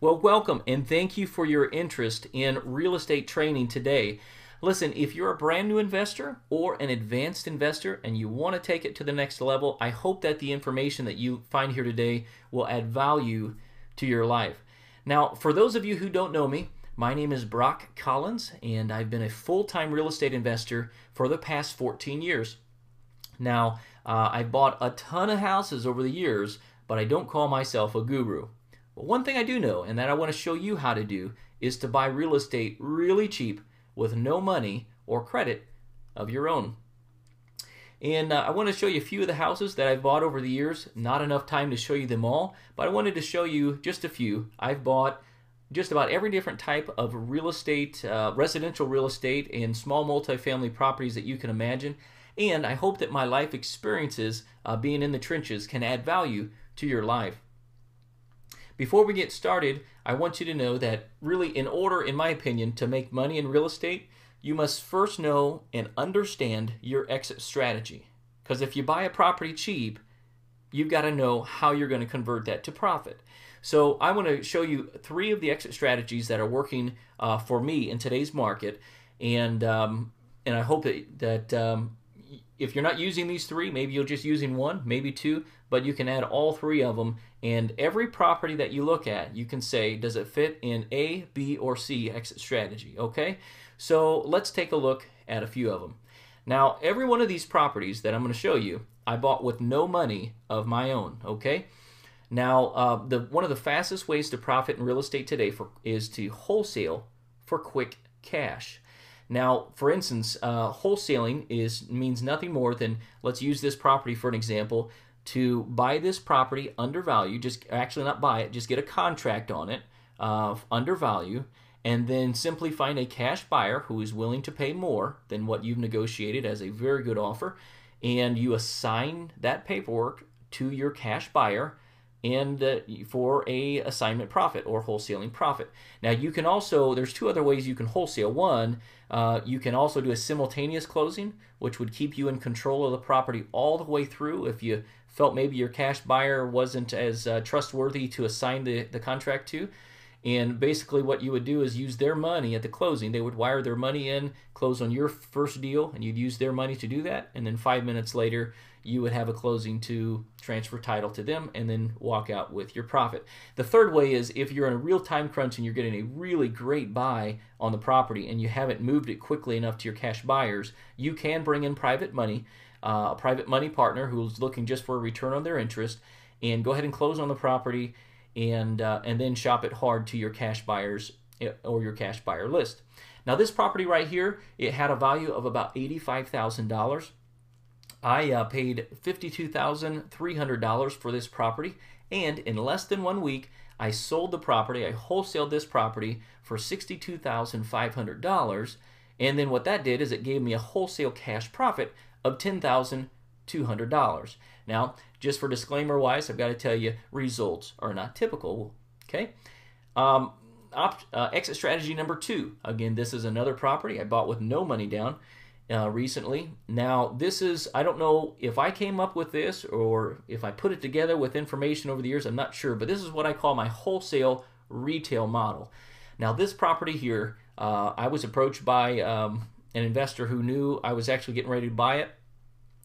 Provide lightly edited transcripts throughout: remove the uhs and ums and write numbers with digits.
Well, welcome and thank you for your interest in real estate training today. Listen, if you're a brand new investor or an advanced investor and you want to take it to the next level, I hope that the information that you find here today will add value to your life. Now, for those of you who don't know me, my name is Brock Collins and I've been a full-time real estate investor for the past 14 years. Now, I've bought a ton of houses over the years, but I don't call myself a guru. But one thing I do know, and that I want to show you how to do, is to buy real estate really cheap with no money or credit of your own. And I want to show you a few of the houses that I've bought over the years. Not enough time to show you them all, but I wanted to show you just a few. I've bought just about every different type of real estate, residential real estate, and small multifamily properties that you can imagine. And I hope that my life experiences being in the trenches can add value to your life. Before we get started, I want you to know that really in order, in my opinion, to make money in real estate, you must first know and understand your exit strategy. Because if you buy a property cheap, you've got to know how you're going to convert that to profit. So I want to show you 3 of the exit strategies that are working for me in today's market. And I hope that if you're not using these 3, maybe you're just using 1, maybe 2, but you can add all 3 of them. And every property that you look at, you can say, does it fit in A, B, or C exit strategy, okay? So let's take a look at a few of them. Now, every one of these properties that I'm going to show you, I bought with no money of my own, okay? Now, one of the fastest ways to profit in real estate today is to wholesale for quick cash. Now, for instance, wholesaling means nothing more than, let's use this property for an example, to buy this property undervalue, just actually not buy it, just get a contract on it undervalue, and then simply find a cash buyer who is willing to pay more than what you've negotiated as a very good offer, and you assign that paperwork to your cash buyer and for a assignment profit or wholesaling profit. Now you can also, there's 2 other ways you can wholesale. One, you can also do a simultaneous closing, which would keep you in control of the property all the way through if you felt maybe your cash buyer wasn't as trustworthy to assign the contract to. And basically what you would do is use their money at the closing. They would wire their money in, close on your first deal, and you'd use their money to do that. And then 5 minutes later, you would have a closing to transfer title to them and then walk out with your profit. The third way is if you're in a real time crunch and you're getting a really great buy on the property and you haven't moved it quickly enough to your cash buyers, you can bring in private money, a private money partner who's looking just for a return on their interest, and go ahead and close on the property and then shop it hard to your cash buyers or your cash buyer list. Now this property right here, it had a value of about $85,000. I paid $52,300 for this property, and in less than 1 week, I sold the property. I wholesaled this property for $62,500, and then what that did is it gave me a wholesale cash profit of $10,200. Now, just for disclaimer wise, I've got to tell you, results are not typical, okay? Exit strategy number 2. Again, this is another property I bought with no money down recently. Now, this is, I don't know if I came up with this or if I put it together with information over the years, I'm not sure, but this is what I call my wholesale retail model. Now, this property here, I was approached by an investor who knew I was actually getting ready to buy it.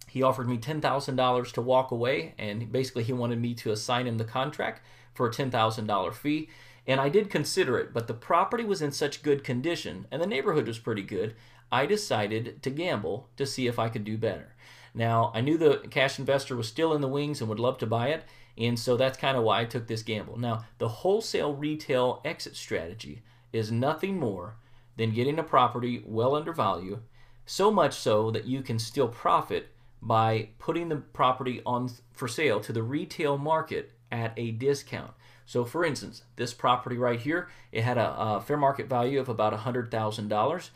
He offered me $10,000 to walk away, and basically he wanted me to assign him the contract for a $10,000 fee. And I did consider it, but the property was in such good condition and the neighborhood was pretty good, I decided to gamble to see if I could do better. Now, I knew the cash investor was still in the wings and would love to buy it, and so that's kind of why I took this gamble. Now, the wholesale retail exit strategy is nothing more than getting a property well under value, so much so that you can still profit by putting the property on for sale to the retail market at a discount. So for instance, this property right here, it had a fair market value of about $100,000,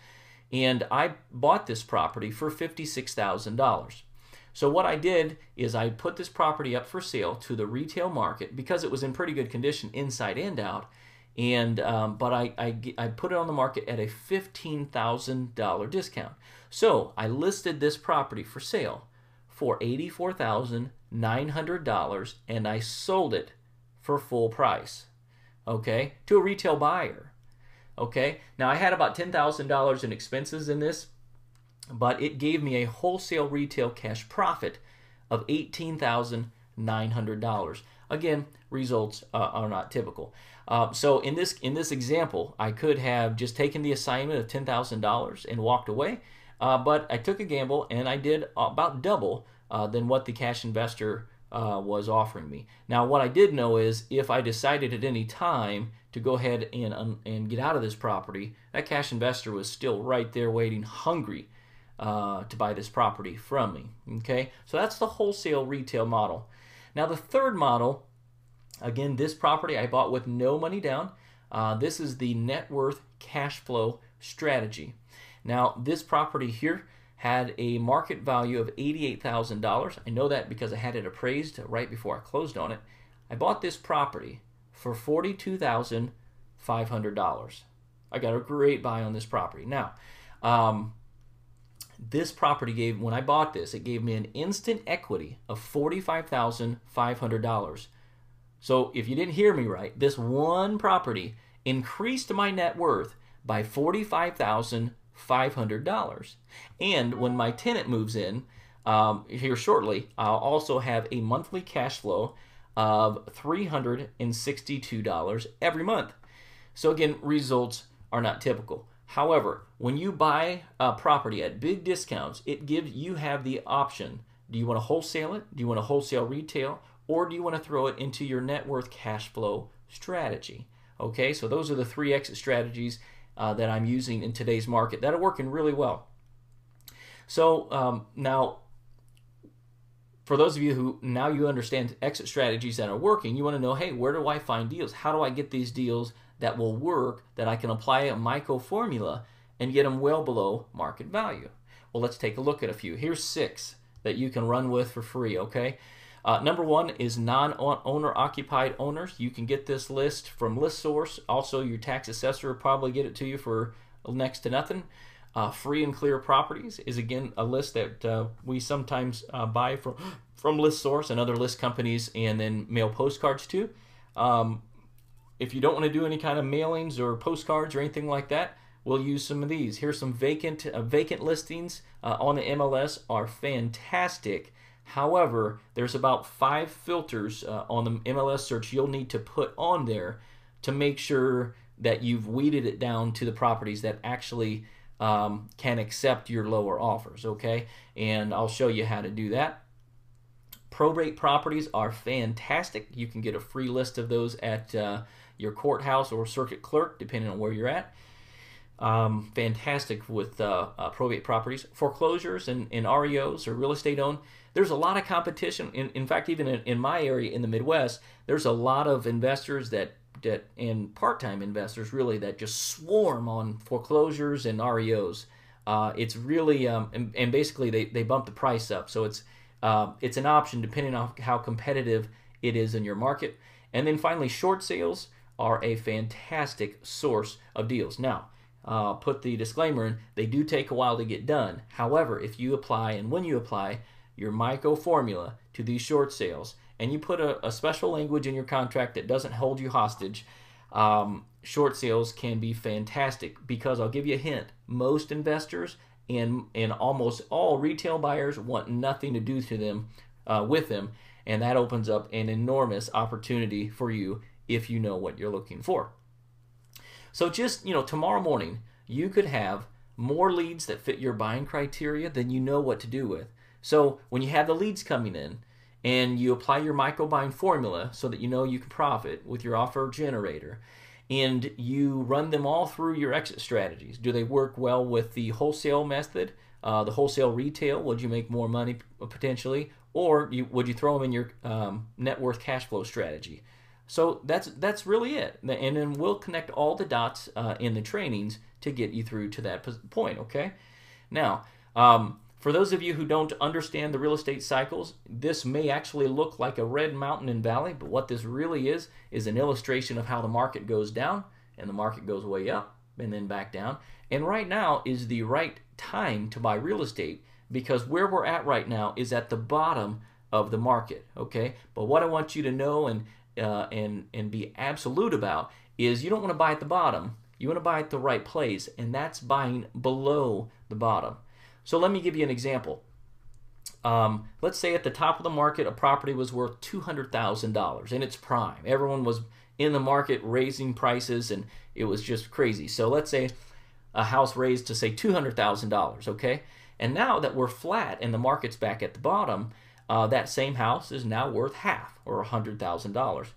and I bought this property for $56,000. So what I did is I put this property up for sale to the retail market because it was in pretty good condition inside and out, and but I put it on the market at a $15,000 discount. So I listed this property for sale for $84,900, and I sold it for full price. okay, to a retail buyer. Okay, now I had about $10,000 in expenses in this, but it gave me a wholesale retail cash profit of $18,900. Again, results are not typical. So in this example, I could have just taken the assignment of $10,000 and walked away, but I took a gamble and I did about double than what the cash investor was offering me. Now, what I did know is if I decided at any time to go ahead and get out of this property, that cash investor was still right there waiting, hungry to buy this property from me. Okay, so that's the wholesale retail model. Now, the third model, again, this property I bought with no money down. This is the net worth cash flow strategy. Now, this property here had a market value of $88,000. I know that because I had it appraised right before I closed on it. I bought this property for $42,500. I got a great buy on this property. Now, this property gave, when I bought this, it gave me an instant equity of $45,500. So if you didn't hear me right, this one property increased my net worth by $45,500. And when my tenant moves in here shortly, I'll also have a monthly cash flow of $362 every month. So again, results are not typical. However, when you buy a property at big discounts, you have the option. Do you want to wholesale it? Do you want to wholesale retail? Or do you want to throw it into your net worth cash flow strategy? Okay, so those are the three exit strategies that I'm using in today's market that are working really well. So now, for those of you who now you understand exit strategies that are working, you want to know, hey, where do I find deals? How do I get these deals that will work, that I can apply a MICO formula and get them well below market value? Well, let's take a look at a few. Here's 6 that you can run with for free, okay? Number 1 is non-owner occupied owners. You can get this list from ListSource. Also, your tax assessor will probably get it to you for next to nothing. Free and clear properties is, again, a list that we sometimes buy from ListSource and other list companies and then mail postcards to. If you don't want to do any kind of mailings or postcards or anything like that, we'll use some of these. Here's some vacant listings on the MLS are fantastic. However, there's about 5 filters on the MLS search you'll need to put on there to make sure that you've weeded it down to the properties that actually can accept your lower offers, okay? And I'll show you how to do that. Probate properties are fantastic. You can get a free list of those at your courthouse or circuit clerk, depending on where you're at. Fantastic with probate properties. Foreclosures and REOs or real estate owned. There's a lot of competition. In fact, even in my area in the Midwest, there's a lot of investors and part-time investors really that just swarm on foreclosures and REOs. It's really and basically they bump the price up. So it's an option depending on how competitive it is in your market. And then finally, short sales are a fantastic source of deals. Now, put the disclaimer in, they do take a while to get done. However, if you apply and when you apply your MICO formula to these short sales and you put a special language in your contract that doesn't hold you hostage, short sales can be fantastic because I'll give you a hint. Most investors and almost all retail buyers want nothing to do to them with them, and that opens up an enormous opportunity for you if you know what you're looking for. So just, tomorrow morning, you could have more leads that fit your buying criteria than you know what to do with. So when you have the leads coming in and you apply your MICO buying formula so that you know you can profit with your offer generator, and you run them all through your exit strategies. Do they work well with the wholesale method, the wholesale retail? Would you make more money potentially? Or would you throw them in your net worth cash flow strategy? So that's really it. And then we'll connect all the dots in the trainings to get you through to that point, okay? Now, for those of you who don't understand the real estate cycles, this may actually look like a red mountain and valley, but what this really is an illustration of how the market goes down and the market goes way up and then back down. And right now is the right time to buy real estate because where we're at right now is at the bottom of the market, okay? But what I want you to know and be absolute about is you don't want to buy at the bottom. You want to buy at the right place, and that's buying below the bottom. So let me give you an example. Let's say at the top of the market, a property was worth $200,000 in its prime. Everyone was in the market raising prices, and it was just crazy. So let's say a house raised to say $200,000, okay? And now that we're flat and the market's back at the bottom, that same house is now worth half, or $100,000.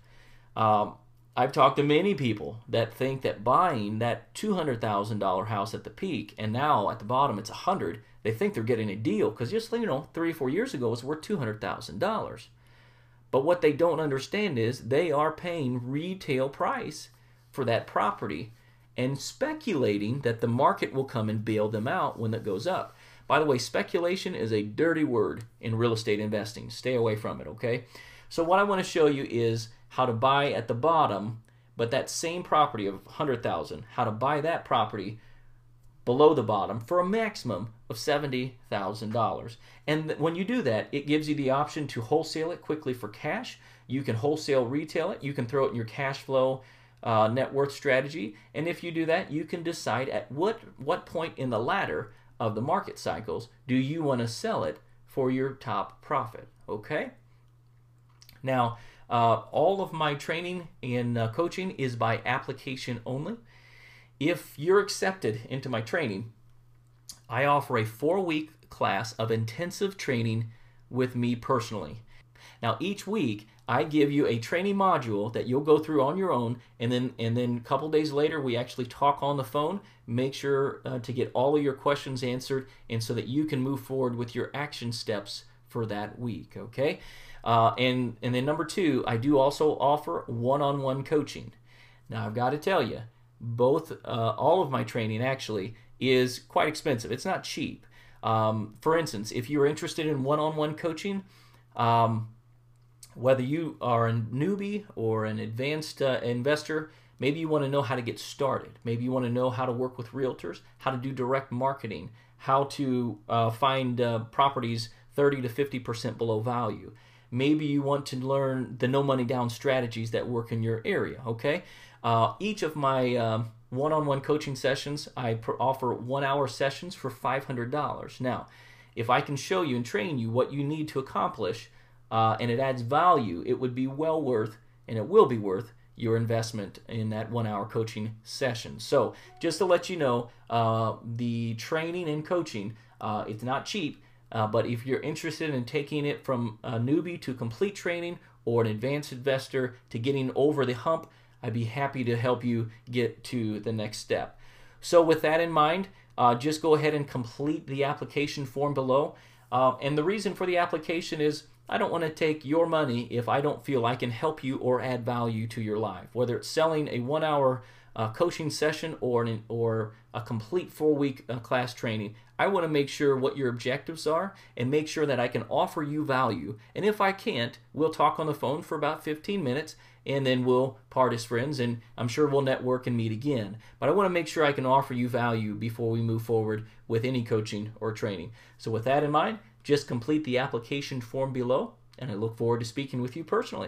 I've talked to many people that think that buying that $200,000 house at the peak and now at the bottom it's $100,000, they think they're getting a deal because just 3 or 4 years ago it was worth $200,000. But what they don't understand is they are paying retail price for that property and speculating that the market will come and bail them out when it goes up. By the way, speculation is a dirty word in real estate investing. Stay away from it, okay? So what I want to show you is how to buy at the bottom, but that same property of $100,000, how to buy that property below the bottom for a maximum of $70,000. And when you do that, it gives you the option to wholesale it quickly for cash. You can wholesale retail it. You can throw it in your cash flow net worth strategy. And if you do that, you can decide at what point in the ladder of the market cycles do you want to sell it for your top profit, okay? Now, all of my training and coaching is by application only. If you're accepted into my training, I offer a 4-week class of intensive training with me personally. Now, each week, I give you a training module that you'll go through on your own, and then a couple days later, we actually talk on the phone, make sure to get all of your questions answered, and so that you can move forward with your action steps for that week, okay? And then number 2, I do also offer one-on-one coaching. Now, I've got to tell you, all of my training actually is quite expensive. It's not cheap. For instance, if you're interested in one-on-one coaching, whether you are a newbie or an advanced investor, maybe you want to know how to get started. Maybe you want to know how to work with realtors, how to do direct marketing, how to find properties 30 to 50% below value. Maybe you want to learn the no money down strategies that work in your area, okay? Each of my one-on-one coaching sessions, I offer 1-hour sessions for $500. Now, if I can show you and train you what you need to accomplish, and it adds value, it would be well worth, and it will be worth, your investment in that 1-hour coaching session. So just to let you know, the training and coaching, it's not cheap, but if you're interested in taking it from a newbie to complete training or an advanced investor to getting over the hump, I'd be happy to help you get to the next step. So with that in mind, just go ahead and complete the application form below. And the reason for the application is I don't want to take your money if I don't feel I can help you or add value to your life. Whether it's selling a 1-hour coaching session or a complete 4-week class training, I want to make sure what your objectives are and make sure that I can offer you value. And if I can't, we'll talk on the phone for about 15 minutes and then we'll part as friends, and I'm sure we'll network and meet again. But I want to make sure I can offer you value before we move forward with any coaching or training. So with that in mind, just complete the application form below, and I look forward to speaking with you personally.